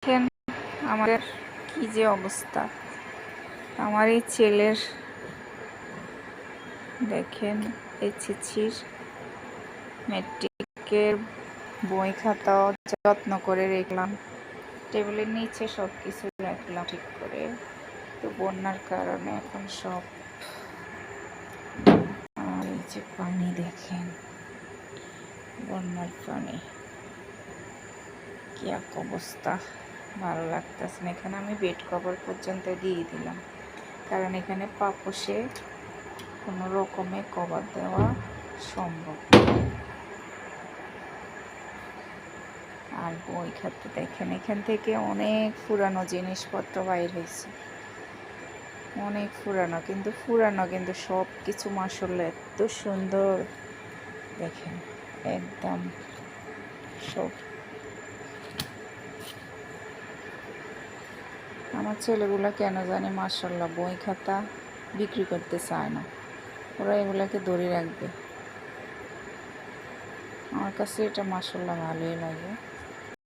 দেখেন আমাদের কি যে অবস্থা। আমার এই ছেলের দেখেন এইচএসসির ম্যাট্রিকের বই খাতাও যত্ন করে রাখলাম, টেবিলের নিচে সব কিছু রাখলাম ঠিক করে। তো বন্যার কারণে এখন সব, আর এই যে পানি দেখেন, বন্যার পানি কি এক অবস্থা, ভালো লাগতেছে না। এখানে আমি বেড কভার পর্যন্ত দিয়ে দিলাম, কারণ এখানে পাপোশে কোনো রকমে কভার দেওয়া সম্ভব। আর বই খাতে দেখেন এখান থেকে অনেক পুরানো জিনিসপত্র বাইর হয়েছে, অনেক পুরানো, কিন্তু সব কিছু মাশাআল্লাহ এত সুন্দর। দেখেন একদম সব। আমার ছেলেগুলা কেন জানি মাশাআল্লাহ বই খাতা বিক্রি করতে চায় না, ওরা এগুলাকে ধরে রাখবে। আমার কাছে এটা মাশাআল্লাহ ভালোই লাগে।